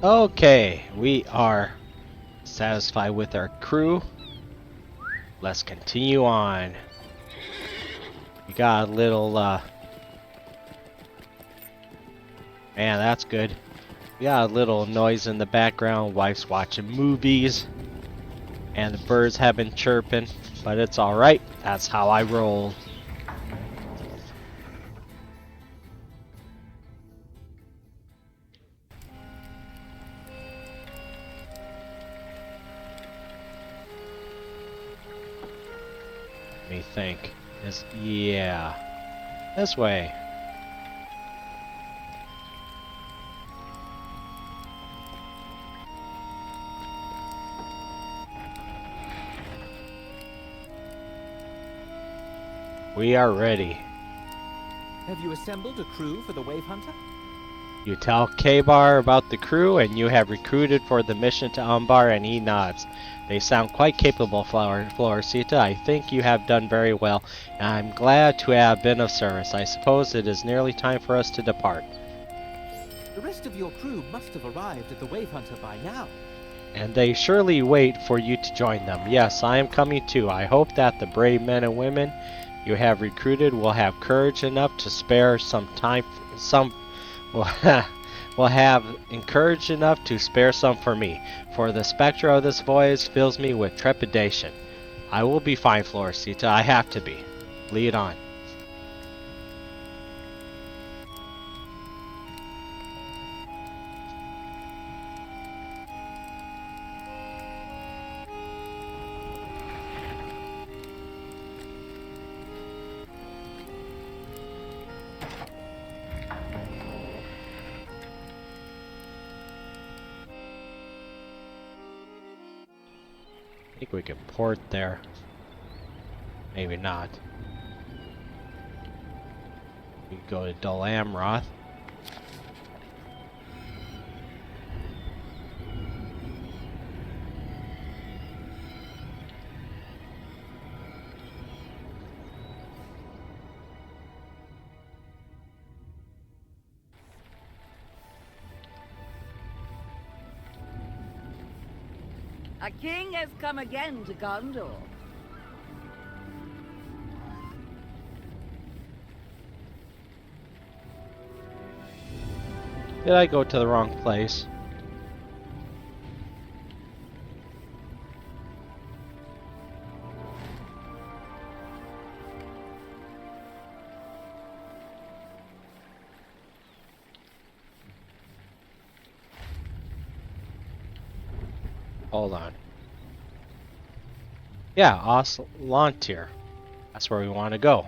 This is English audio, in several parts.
Okay, we are satisfied with our crew. Let's continue on. We got a little, man, that's good. We got a little noise in the background. Wife's watching movies. And the birds have been chirping. But it's alright. That's how I roll. Let me think. Yeah. This way. We are ready. Have you assembled a crew for the Wave Hunter? You tell K-Bar about the crew and you have recruited for the mission to Umbar, and he nods. They sound quite capable, Floresita. I think you have done very well, and I'm glad to have been of service. I suppose it is nearly time for us to depart. The rest of your crew must have arrived at the Wave Hunter by now. And they surely wait for you to join them. Yes, I am coming too. I hope that the brave men and women you have recruited will have courage enough to spare some time, will have encourage enough to spare some for me, for the specter of this voyage fills me with trepidation. I will be fine, Floresita. I have to be. Lead on. I think we can port there. Maybe not. We can go to Dol Amroth. A king has come again to Gondor. Did I go to the wrong place? Hold on. Yeah, Oslantir. That's where we want to go.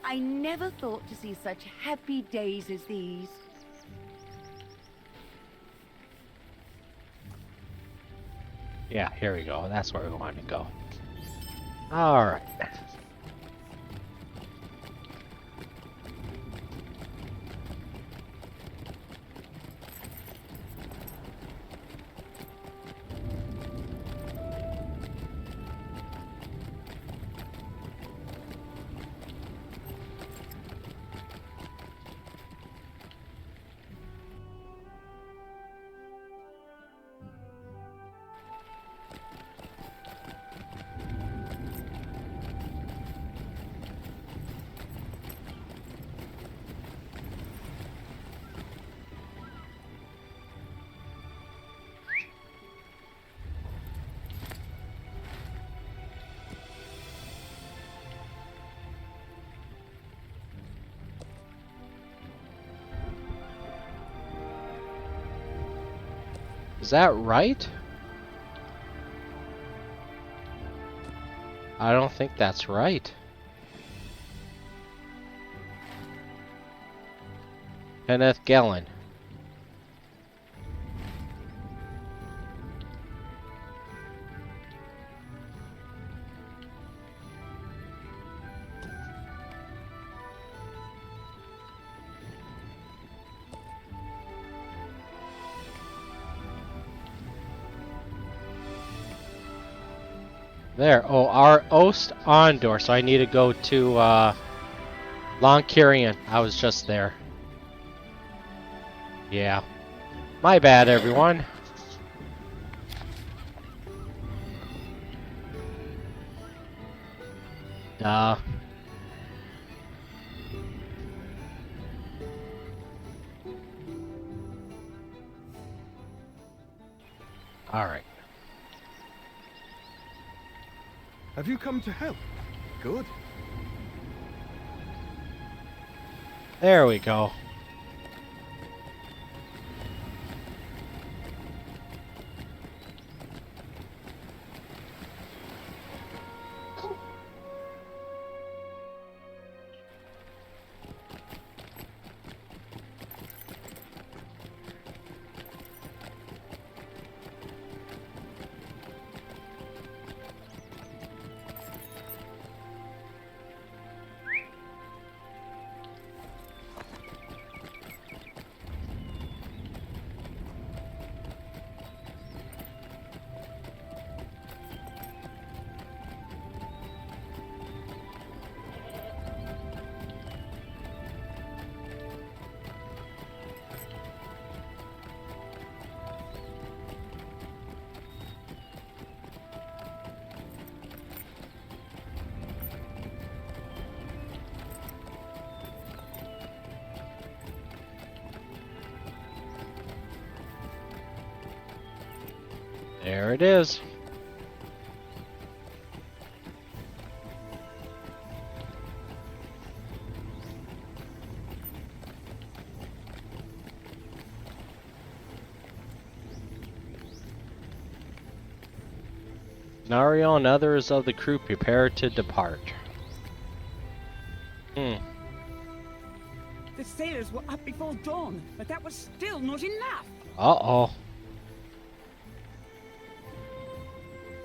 I never thought to see such happy days as these. Yeah, here we go. That's where we want to go. Alright. Is that right? I don't think that's right. Kenneth Gellin. There. Oh, our Ost Ondor. So I need to go to Lonkirian. I was just there. Yeah. My bad, everyone. Duh. Alright. Have you come to help? Good. There we go. There it is. Nario and others of the crew prepare to depart. The sailors were up before dawn, but that was still not enough. Uh-oh.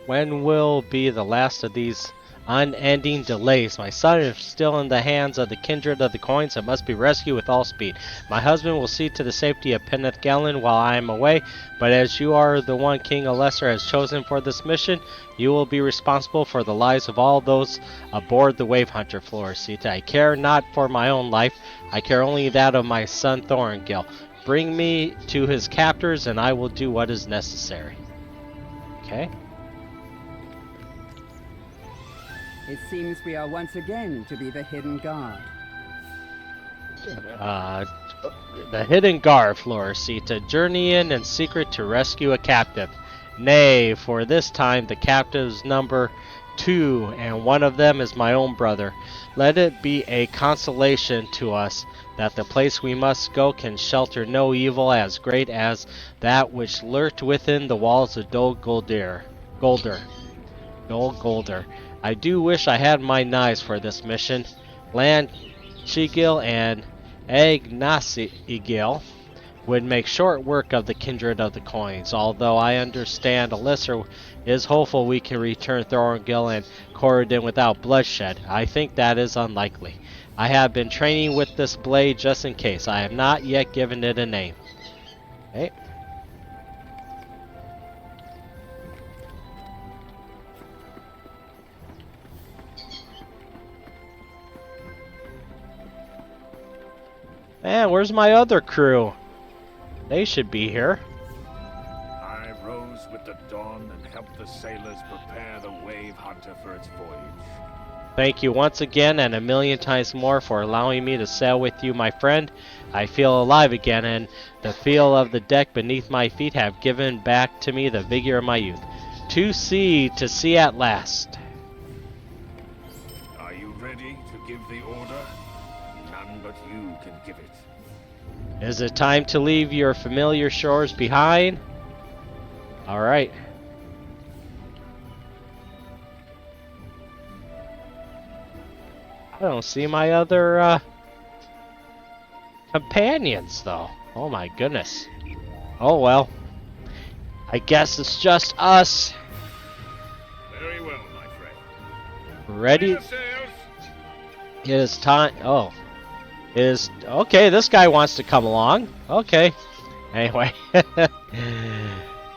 When will be the last of these unending delays? My son is still in the hands of the kindred of the coins and must be rescued with all speed. My husband will see to the safety of Penneth Gallon while I am away, but as you are the one King Alesser has chosen for this mission, you will be responsible for the lives of all those aboard the Wave Hunter, Floricita. I care not for my own life, I care only that of my son Thorngil. Bring me to his captors and I will do what is necessary. Okay. It seems we are once again to be the hidden guard. The hidden guard, Floricita, journey in secret to rescue a captive. Nay, for this time the captives number 2, and one of them is my own brother. Let it be a consolation to us that the place we must go can shelter no evil as great as that which lurked within the walls of Dol Guldur. I do wish I had my knives for this mission. Land Chigil and Agnacigil would make short work of the kindred of the coins, although I understand Alyssa is hopeful we can return Thorngil and Corridon without bloodshed. I think that is unlikely. I have been training with this blade just in case. I have not yet given it a name. Okay. Man, where's my other crew? They should be here. I rose with the dawn and helped the sailors prepare the Wave Hunter for its voyage. Thank you once again and a million times more for allowing me to sail with you, my friend. I feel alive again, and the feel of the deck beneath my feet have given back to me the vigor of my youth. To sea at last. Are you ready to give the order? None but you can give it. Is it time to leave your familiar shores behind? Alright. I don't see my other companions though. Oh my goodness. Oh well. I guess it's just us. Very well, my friend. Ready? Set sails. It is time. Oh. It is. Okay, this guy wants to come along. Okay. Anyway. It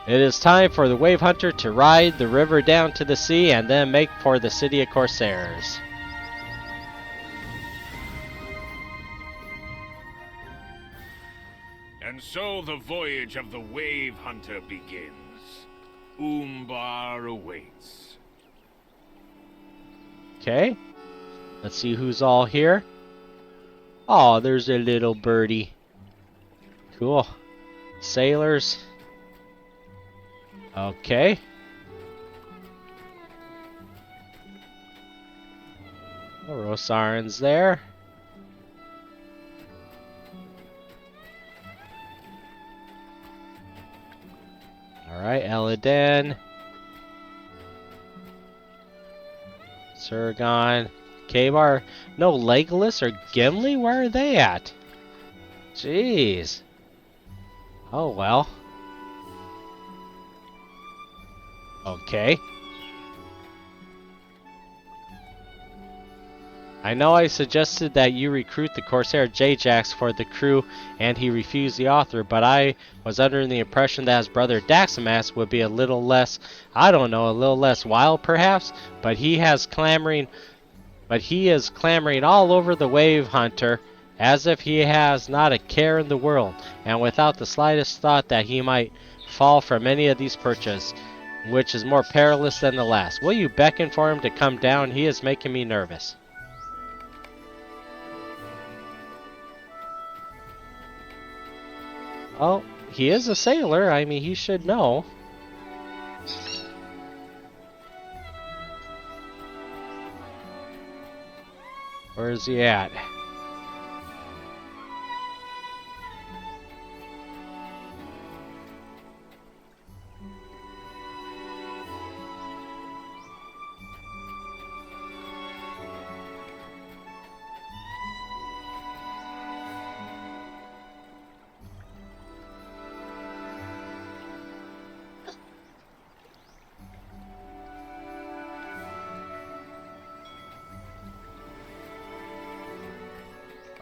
is time for the Wave Hunter to ride the river down to the sea and then make for the city of Corsairs. And so the voyage of the Wave Hunter begins. Umbar awaits. Okay. Let's see who's all here. Oh, there's a little birdie. Cool. Sailors. Okay. Rosarin's there. Alright, Eladan. Surgon. Kabar. No Legolas or Gimli? Where are they at? Jeez. Oh well. Okay. I know I suggested that you recruit the Corsair J-Jax for the crew, and he refused the offer, but I was under the impression that his brother Daxamats would be a little less, I don't know, a little less wild perhaps, but he is clamoring all over the Wave Hunter, as if he has not a care in the world, and without the slightest thought that he might fall from any of these perches, which is more perilous than the last. Will you beckon for him to come down? He is making me nervous. Oh, he is a sailor. I mean, he should know. Where is he at?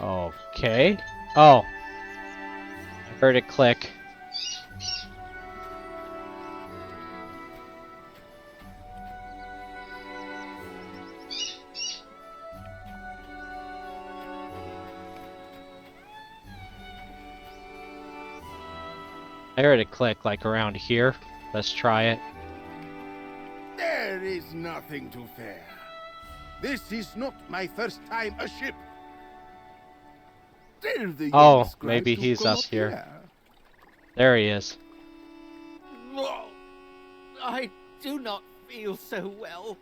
Okay. Oh. I heard it click. I heard it click like around here. Let's try it. There is nothing to fear. This is not my first time aship. Tell the Oh, young scribe maybe to he's come up here. here. There he is. Oh, I do not feel so well.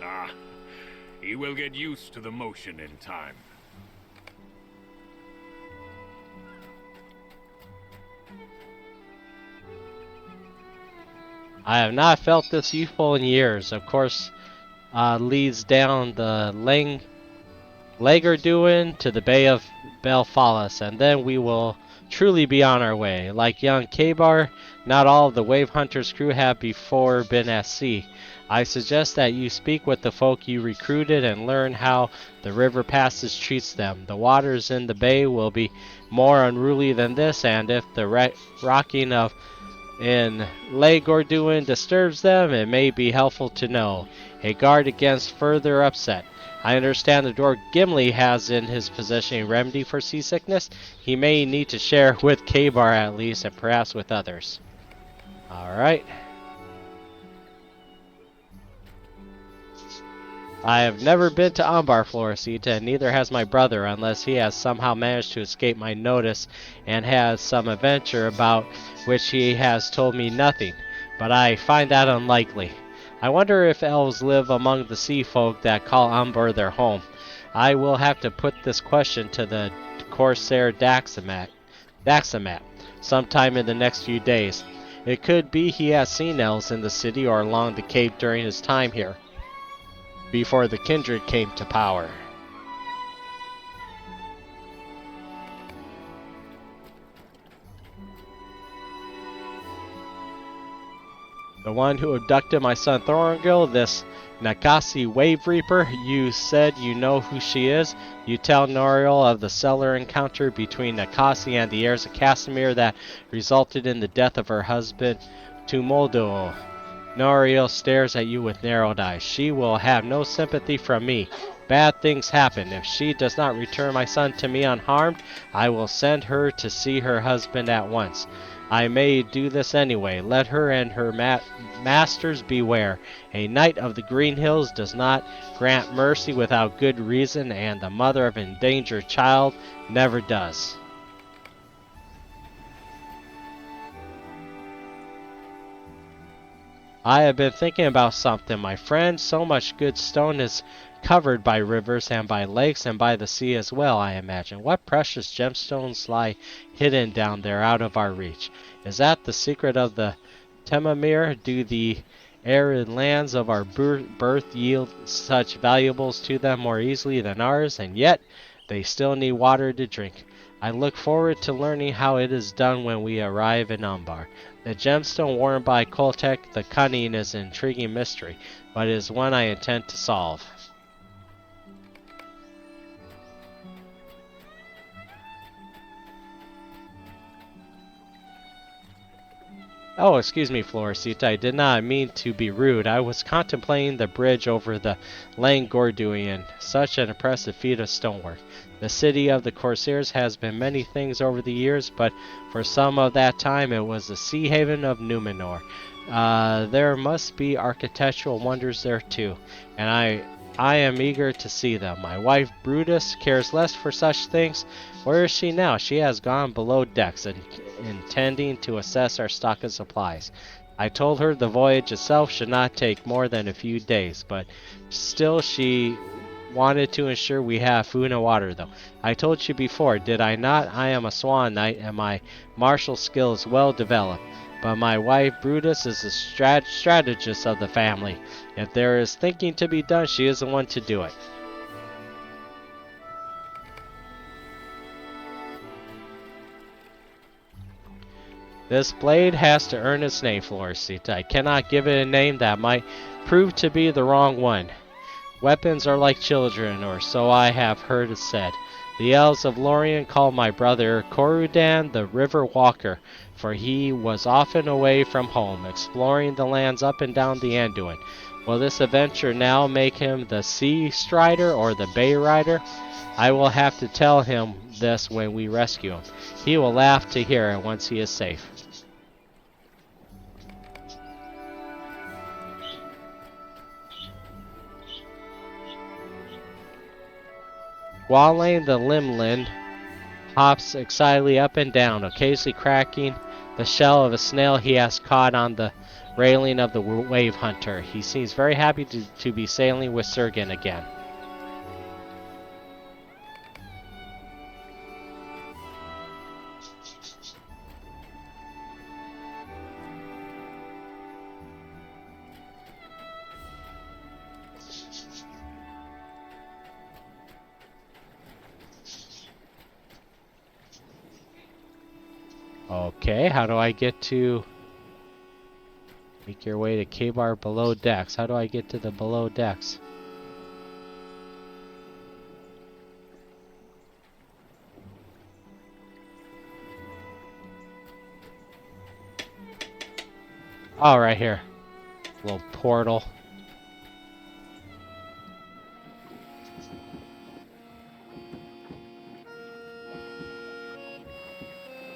Ah, he will get used to the motion in time. I have not felt this youthful in years. Of course, leads down the Lagerduin to the Bay of Belfalas, and then we will truly be on our way. Like young Kabar, not all of the Wave Hunter's crew have before been at sea. I suggest that you speak with the folk you recruited and learn how the river passes treats them. The waters in the bay will be more unruly than this, and if the rocking of in Lagerduin disturbs them, it may be helpful to know. A guard against further upset. I understand the dwarf Gimli has in his possession a remedy for seasickness. He may need to share with Kabar at least, and perhaps with others. Alright. I have never been to Umbar, Floricita, and neither has my brother, unless he has somehow managed to escape my notice and has some adventure about which he has told me nothing, but I find that unlikely. I wonder if elves live among the sea folk that call Umbar their home. I will have to put this question to the Corsair Daxamat sometime in the next few days. It could be he has seen elves in the city or along the cape during his time here, before the kindred came to power. The one who abducted my son Thorongil, this Nakasi Wave Reaper, you said you know who she is. You tell Noriel of the cellar encounter between Nakasi and the heirs of Casimir that resulted in the death of her husband, Tumuldo. Noriel stares at you with narrowed eyes. She will have no sympathy from me. Bad things happen. If she does not return my son to me unharmed, I will send her to see her husband at once. I may do this anyway. Let her and her masters beware. A knight of the Green Hills does not grant mercy without good reason, and the mother of an endangered child never does. I have been thinking about something, my friend. So much good stone is covered by rivers and by lakes and by the sea as well, I imagine. What precious gemstones lie hidden down there out of our reach? Is that the secret of the Temamir? Do the arid lands of our birth yield such valuables to them more easily than ours? And yet, they still need water to drink. I look forward to learning how it is done when we arrive in Umbar. The gemstone worn by Koltek the Cunning is an intriguing mystery, but it is one I intend to solve. Oh, excuse me, Floricita. I did not mean to be rude. I was contemplating the bridge over the Langorduin. Such an impressive feat of stonework. The city of the Corsairs has been many things over the years, but for some of that time it was the sea haven of Numenor. There must be architectural wonders there too, and I am eager to see them. My wife Brutus cares less for such things. Where is she now? She has gone below decks, intending to assess our stock of supplies. I told her the voyage itself should not take more than a few days, but still she wanted to ensure we have food and water, though. I told you before, did I not? I am a swan knight, and my martial skill is well developed. But my wife Brutus is the strategist of the family. If there is thinking to be done, she is the one to do it. This blade has to earn its name, Floricita. I cannot give it a name that might prove to be the wrong one. Weapons are like children, or so I have heard it said. The elves of Lorien call my brother Corudan the River Walker, for he was often away from home, exploring the lands up and down the Anduin. Will this adventure now make him the Sea Strider or the Bay Rider? I will have to tell him this when we rescue him. He will laugh to hear it once he is safe. Walain the Limlin hops excitedly up and down, occasionally cracking the shell of a snail he has caught on the railing of the Wave Hunter. He seems very happy to be sailing with Sergen again. Okay, how do I get to... Make your way to K-Bar below decks. How do I get to the below decks? Oh, right here. Little portal.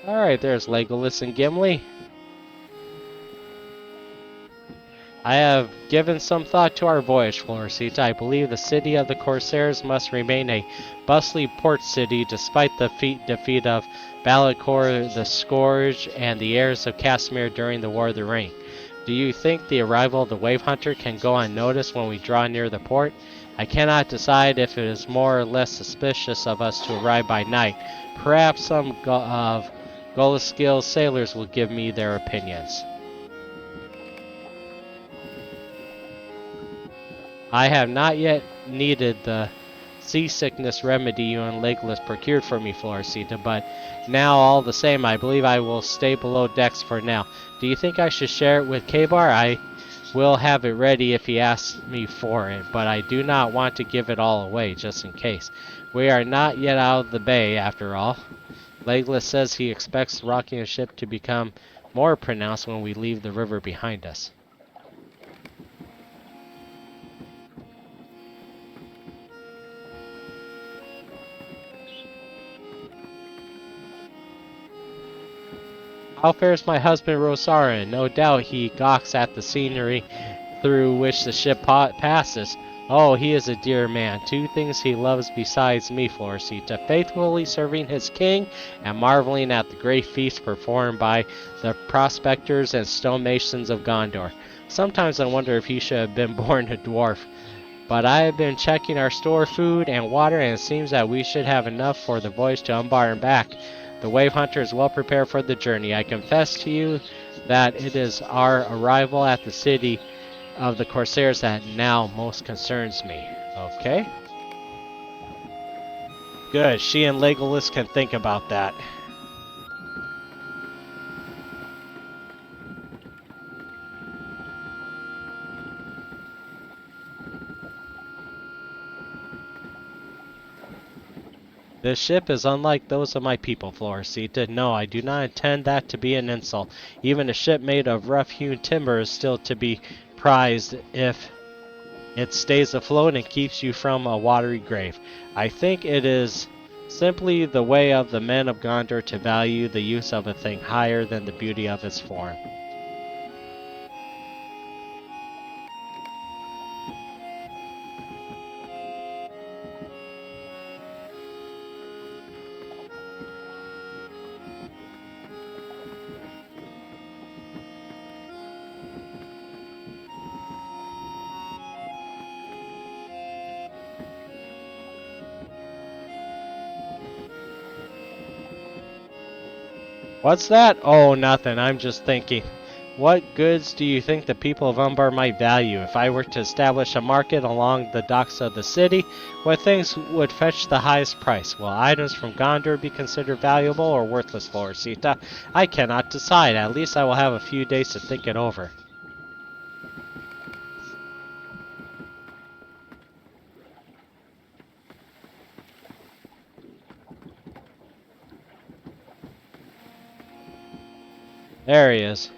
Alright, there's Legolas and Gimli. I have given some thought to our voyage, Floricita. I believe the city of the Corsairs must remain a bustling port city despite the defeat of Balakor the Scourge and the heirs of Casimir during the War of the Ring. Do you think the arrival of the Wave Hunter can go unnoticed when we draw near the port? I cannot decide if it is more or less suspicious of us to arrive by night. Perhaps some of Golaskil's sailors will give me their opinions. I have not yet needed the seasickness remedy you and Legolas procured for me, Floricita, but now all the same I believe I will stay below decks for now. Do you think I should share it with K-Bar? I will have it ready if he asks me for it, but I do not want to give it all away, just in case. We are not yet out of the bay, after all. Legolas says he expects rocking the ship to become more pronounced when we leave the river behind us. How fares my husband Rosarin? No doubt he gawks at the scenery through which the ship passes. Oh, he is a dear man. Two things he loves besides me, Florisita: faithfully serving his king and marveling at the great feats performed by the prospectors and stonemasons of Gondor. Sometimes I wonder if he should have been born a dwarf. But I have been checking our store food and water, and it seems that we should have enough for the voyage to Umbar and back. The Wave Hunter is well prepared for the journey. I confess to you that it is our arrival at the city of the Corsairs that now most concerns me. Okay. Good. She and Legolas can think about that. This ship is unlike those of my people, Florisita. No, I do not intend that to be an insult. Even a ship made of rough-hewn timber is still to be prized if it stays afloat and keeps you from a watery grave. I think it is simply the way of the men of Gondor to value the use of a thing higher than the beauty of its form. What's that? Oh, nothing. I'm just thinking. What goods do you think the people of Umbar might value? If I were to establish a market along the docks of the city, what things would fetch the highest price? Will items from Gondor be considered valuable or worthless, Florisita? I cannot decide. At least I will have a few days to think it over. There he is.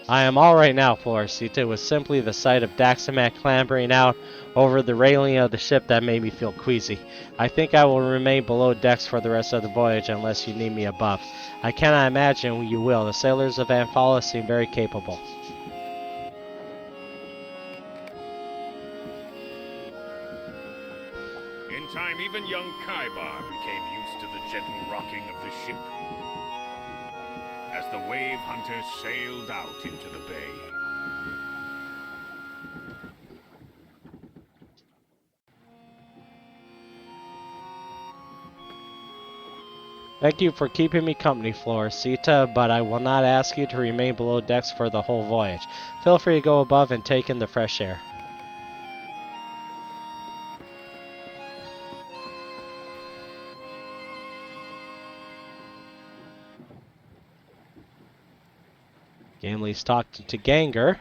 I am all right now, Florisita. It was simply the sight of Daxamat clambering out over the railing of the ship that made me feel queasy. I think I will remain below decks for the rest of the voyage unless you need me above. I cannot imagine you will. The sailors of Anfala seem very capable. In time, even young Kaibar became used to the gentle rocking of the ship as the Wave Hunter sailed out into the bay. Thank you for keeping me company, Florisita, but I will not ask you to remain below decks for the whole voyage. Feel free to go above and take in the fresh air. Gimli's talking to Ganger.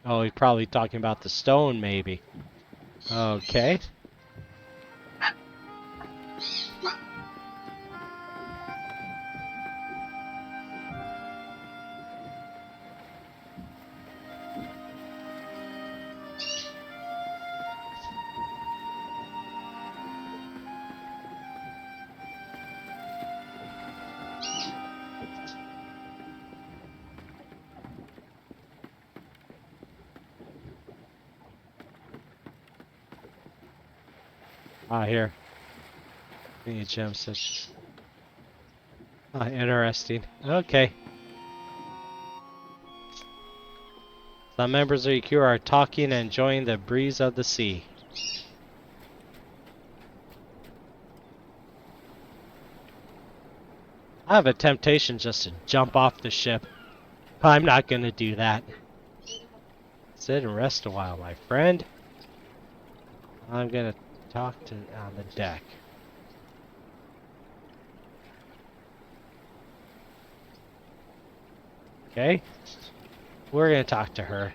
Oh, he's probably talking about the stone, maybe. Okay. Ah, here. Need a gem set. Ah, interesting. Okay. Some members of your crew are talking and enjoying the breeze of the sea. I have a temptation just to jump off the ship. I'm not gonna do that. Sit and rest a while, my friend. I'm gonna talk to on the deck. Okay. We're gonna talk to her.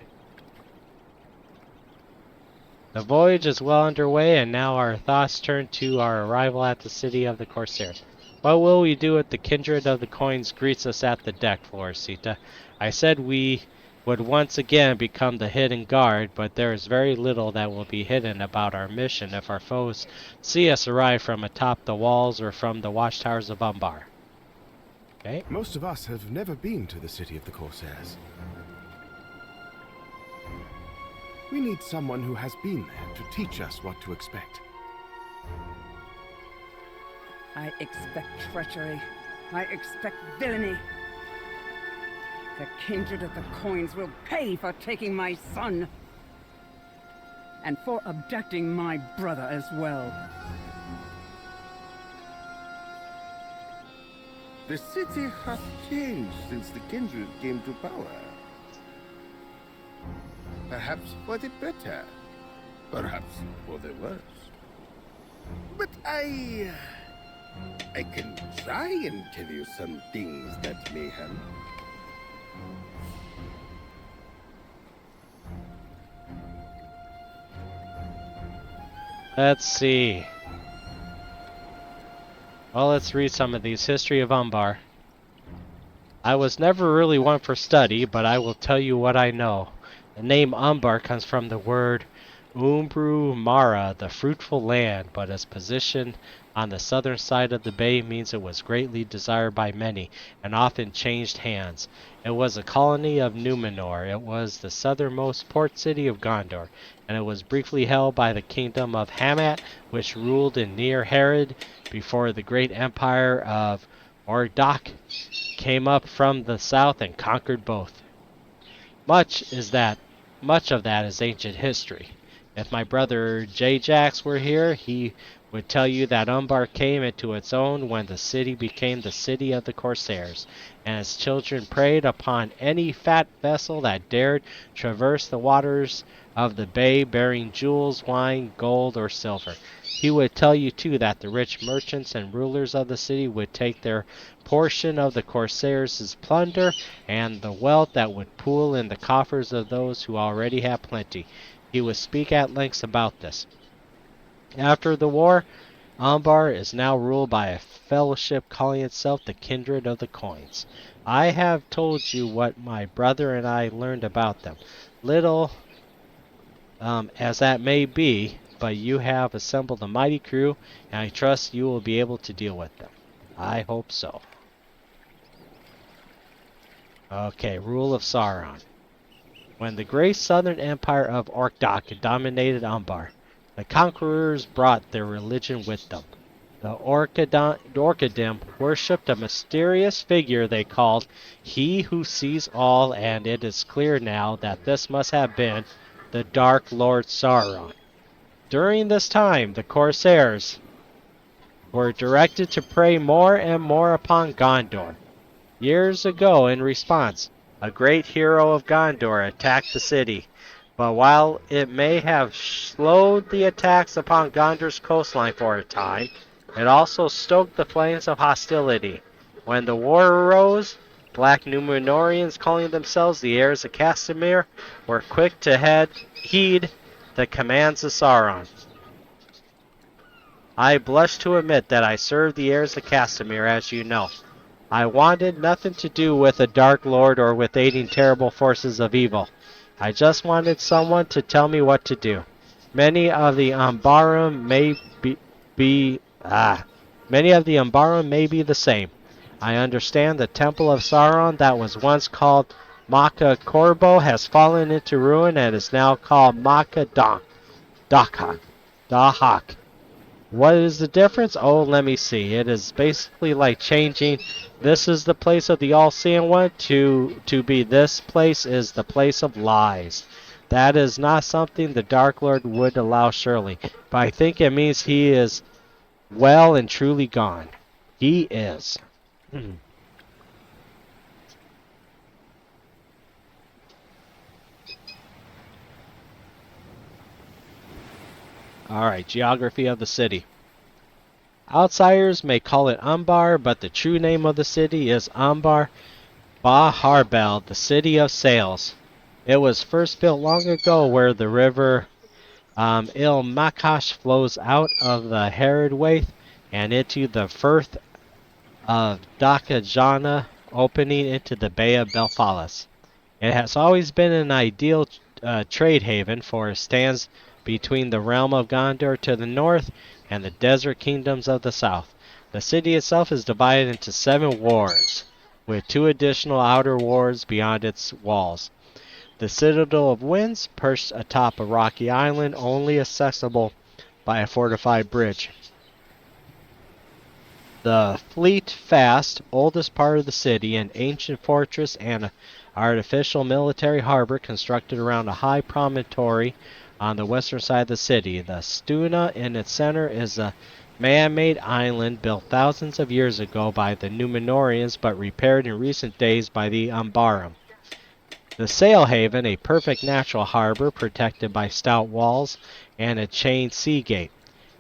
The voyage is well underway, and now our thoughts turn to our arrival at the city of the Corsairs. What will we do if the kindred of the coins greets us at the deck, Florisita? I said we would once again become the hidden guard, but there is very little that will be hidden about our mission if our foes see us arrive from atop the walls or from the watchtowers of Umbar. Okay. Most of us have never been to the city of the Corsairs. We need someone who has been there to teach us what to expect. I expect treachery. I expect villainy. The kindred of the coins will pay for taking my son. And for abducting my brother as well. The city has changed since the kindred came to power. Perhaps for the better, perhaps for the worse. But I can try and tell you some things that may help. Let's see. Well, let's read some of these. History of Umbar. I was never really one for study, but I will tell you what I know. The name Umbar comes from the word Umbru Mara, the fruitful land, but its position on the southern side of the bay means it was greatly desired by many, and often changed hands. It was a colony of Numenor. It was the southernmost port city of Gondor, and it was briefly held by the kingdom of Hamat, which ruled in Near Herod before the great empire of Ordok came up from the south and conquered both. Much of that is ancient history. If my brother Jajax were here, he would tell you that Umbar came into its own when the city became the city of the Corsairs, and its children preyed upon any fat vessel that dared traverse the waters of the bay bearing jewels, wine, gold, or silver. He would tell you too that the rich merchants and rulers of the city would take their portion of the Corsairs' plunder and the wealth that would pool in the coffers of those who already have plenty. He would speak at length about this. After the war, Umbar is now ruled by a fellowship calling itself the Kindred of the Coins. I have told you what my brother and I learned about them. Little as that may be, but you have assembled a mighty crew, and I trust you will be able to deal with them. I hope so. Okay, rule of Sauron. When the great southern empire of Ordok dominated Umbar, the conquerors brought their religion with them. The Orcadim worshipped a mysterious figure they called He Who Sees All, and it is clear now that this must have been the Dark Lord Sauron. During this time, the Corsairs were directed to prey more and more upon Gondor. Years ago, in response, a great hero of Gondor attacked the city, but while it may have slowed the attacks upon Gondor's coastline for a time, it also stoked the flames of hostility. When the war arose, black Numenorians calling themselves the heirs of Castamere were quick to heed the commands of Sauron. I blush to admit that I served the heirs of Castamere, as you know. I wanted nothing to do with a Dark Lord or with aiding terrible forces of evil. I just wanted someone to tell me what to do. Many of the Umbarum may be the same. I understand the temple of Sauron that was once called Maka Korbo has fallen into ruin and is now called Maka Dahak. What is the difference? Oh, let me see. It is basically like changing this is the place of the all-seeing one to be this place is the place of lies. That is not something the Dark Lord would allow surely, but I think it means he is well and truly gone. He is. Alright, geography of the city. Outsiders may call it Umbar, but the true name of the city is Umbar Baharbel, the city of sails. It was first built long ago where the river Ilmakash flows out of the Herod Waith and into the firth of Dakajana, opening into the Bay of Belfalis. It has always been an ideal trade haven, for it stands between the realm of Gondor to the north and the desert kingdoms of the south. The city itself is divided into 7 wards, with 2 additional outer wards beyond its walls. The Citadel of Winds, perched atop a rocky island, only accessible by a fortified bridge. The Fleet Fast, oldest part of the city, an ancient fortress and an artificial military harbor constructed around a high promontory on the western side of the city. The Stuna in its center is a man-made island built thousands of years ago by the Númenóreans but repaired in recent days by the Umbarim. The Sail Haven, a perfect natural harbor protected by stout walls and a chained sea gate.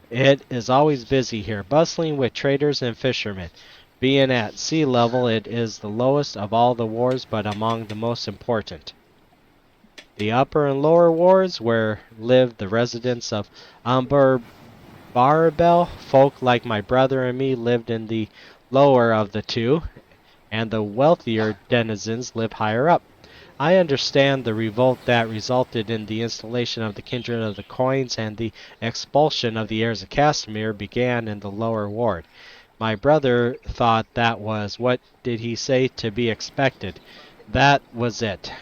It is always busy here, bustling with traders and fishermen. Being at sea level, it is the lowest of all the wards, but among the most important. The upper and lower wards, where live the residents of Umbar Barabel, folk like my brother and me, lived in the lower of the two, and the wealthier denizens live higher up. I understand the revolt that resulted in the installation of the Kindred of the Coins and the expulsion of the heirs of Castamere began in the lower ward. My brother thought that was, what did he say, to be expected. That was it.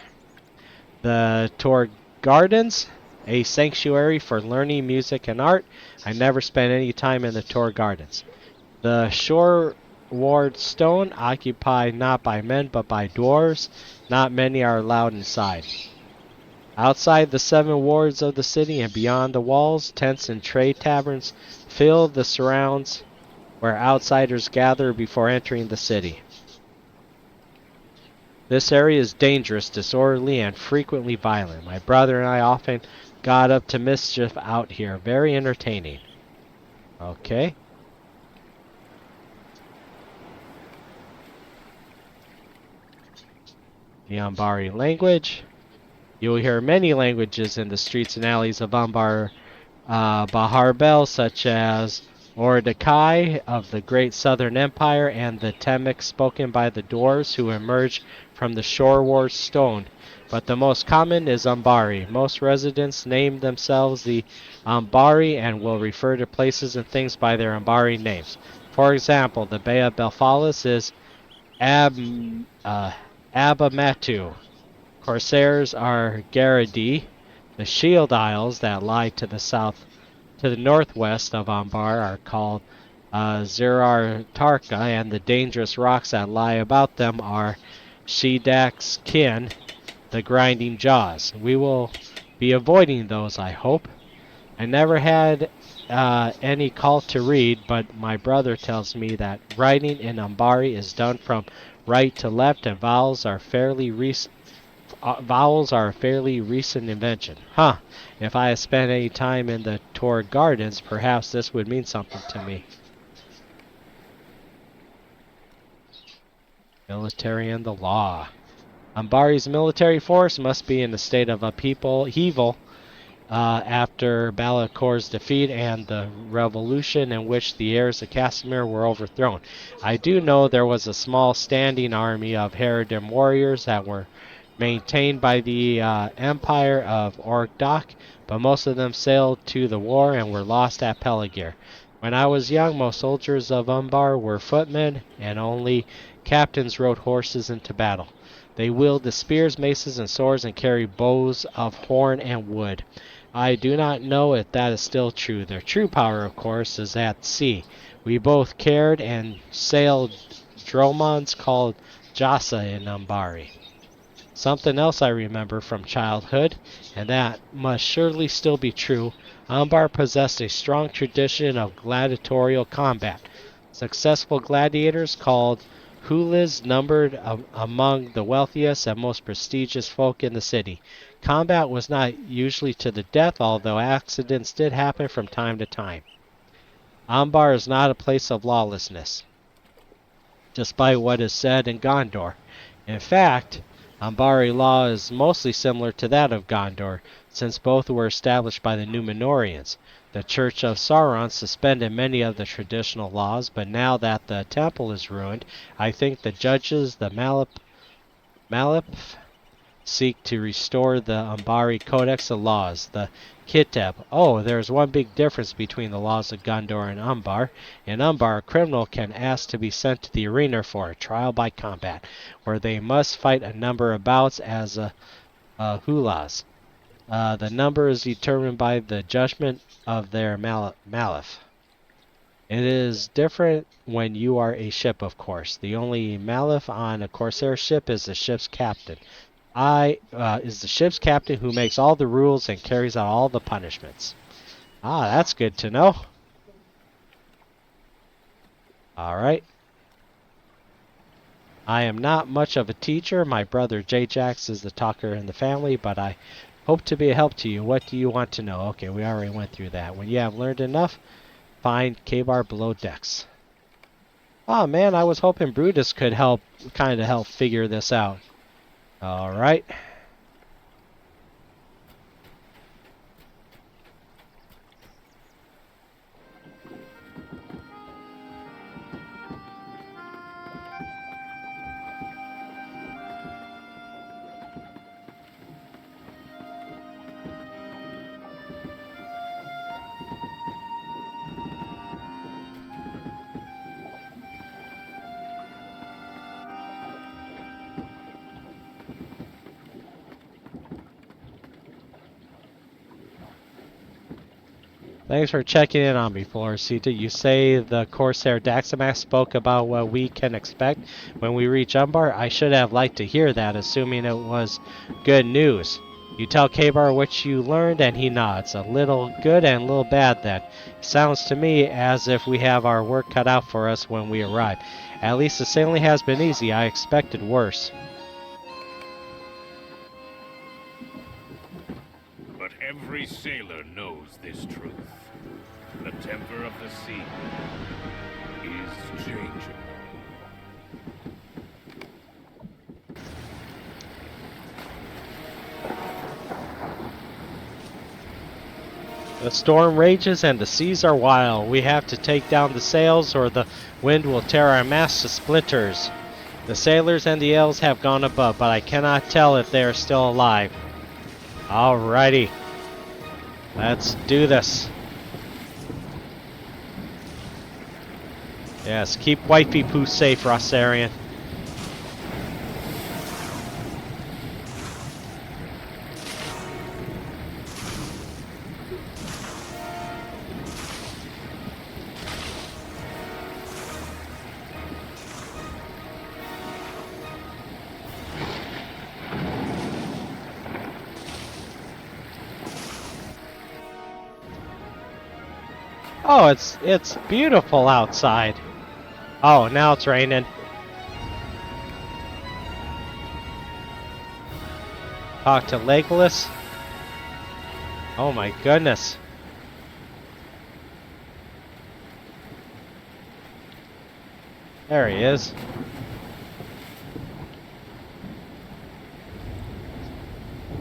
The Tor Gardens, a sanctuary for learning, music, and art. I never spent any time in the Tor Gardens. The Shore Ward Stone, occupied not by men but by dwarves. Not many are allowed inside. Outside the 7 wards of the city and beyond the walls, tents and trade taverns fill the surrounds where outsiders gather before entering the city. This area is dangerous, disorderly, and frequently violent. My brother and I often got up to mischief out here. Very entertaining. Okay. The Umbari language. You will hear many languages in the streets and alleys of Umbar Baharbel, such as Ordekai of the Great Southern Empire and the Temik spoken by the dwarves who emerged from the shoreward stone. But the most common is Umbari. Most residents name themselves the Umbari and will refer to places and things by their Umbari names. For example, the Bay of Belfalis is Abamatu. Corsairs are Garadi. The Shield Isles that lie to the northwest of Umbar are called Zirartarka, and the dangerous rocks that lie about them are Shidak's Kin, the Grinding Jaws. We will be avoiding those, I hope. I never had any call to read, but my brother tells me that writing in Umbari is done from right to left, and vowels are a fairly recent invention. Huh. If I had spent any time in the Tor Gardens, perhaps this would mean something to me. Military and the law. Umbari's military force must be in a state of upheaval after Balakor's defeat and the revolution in which the heirs of Castamere were overthrown. I do know there was a small standing army of Haradim warriors that were maintained by the Empire of Orgdoc, but most of them sailed to the war and were lost at Peligir. When I was young, most soldiers of Umbar were footmen, and only captains rode horses into battle. They wielded spears, maces, and swords, and carried bows of horn and wood. I do not know if that is still true. Their true power, of course, is at sea. We both carried and sailed dromons called Jasa in Umbari. Something else I remember from childhood, and that must surely still be true. Umbar possessed a strong tradition of gladiatorial combat. Successful gladiators called Hulas numbered among the wealthiest and most prestigious folk in the city. Combat was not usually to the death, although accidents did happen from time to time. Umbar is not a place of lawlessness, despite what is said in Gondor. In fact, Umbari law is mostly similar to that of Gondor, since both were established by the Númenóreans. The Church of Sauron suspended many of the traditional laws, but now that the temple is ruined, I think the judges, the Malip, seek to restore the Umbari Codex of Laws, the Kitab. Oh, there's one big difference between the laws of Gondor and Umbar. In Umbar, a criminal can ask to be sent to the arena for a trial by combat, where they must fight a number of bouts as hulas. The number is determined by the judgment of their malif. It is different when you are a ship, of course. The only malif on a Corsair ship is the ship's captain. Is the ship's captain who makes all the rules and carries out all the punishments. Ah, that's good to know. Alright. I am not much of a teacher. My brother J-Jax is the talker in the family, but I hope to be a help to you. What do you want to know? Okay, we already went through that. When you have learned enough, find K-Bar below decks. Oh man, I was hoping Brutus could help figure this out. Alright. Thanks for checking in on me, Florisita. You say the Corsair Daxamats spoke about what we can expect when we reach Umbar? I should have liked to hear that, assuming it was good news. You tell K-Bar what you learned, and he nods. A little good and a little bad, then. Sounds to me as if we have our work cut out for us when we arrive. At least the sailing has been easy. I expected worse. But every sailor knows this truth. The temper of the sea is changing. The storm rages and the seas are wild. We have to take down the sails or the wind will tear our masts to splinters. The sailors and the elves have gone above, but I cannot tell if they are still alive. Alrighty. Let's do this. Yes, keep Wifey Poo safe, Rossarian. Oh, it's beautiful outside. Oh, now it's raining. Talk to Legolas. Oh my goodness. There he is.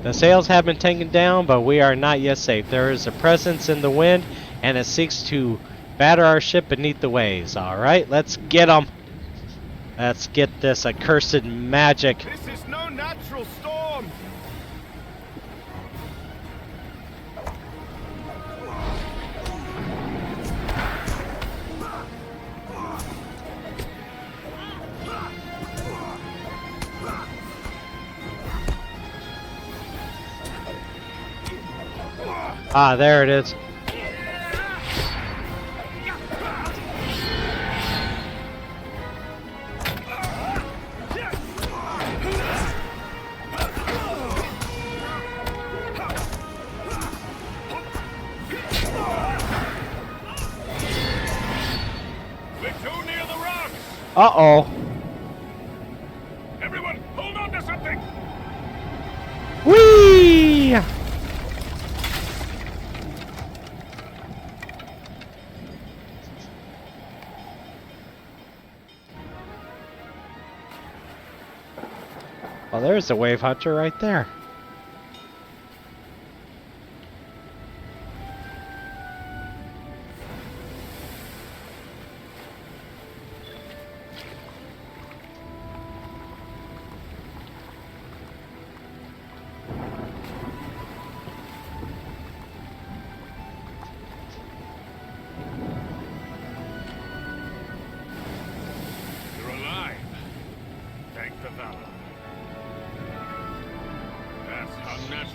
The sails have been taken down, but we are not yet safe. There is a presence in the wind, and it seeks to batter our ship beneath the waves. Alright, let's get them. Let's get this accursed magic. This is no natural storm! Ah, there it is. Uh-oh. Everyone, hold on to something! Whee! Well, there's the wave hunter right there.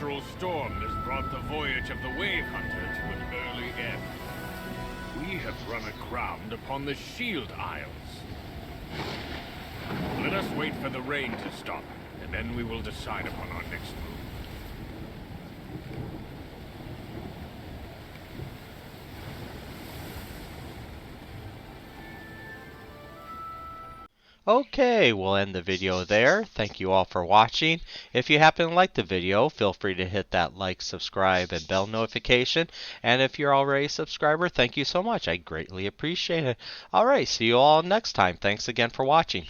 temporal storm has brought the voyage of the Wave Hunter to an early end. We have run aground upon the Shield Isles. Let us wait for the rain to stop, and then we will decide upon our next move. Okay, we'll end the video there. Thank you all for watching. If you happen to like the video, feel free to hit that like, subscribe, and bell notification. And if you're already a subscriber, thank you so much. I greatly appreciate it. Alright, see you all next time. Thanks again for watching.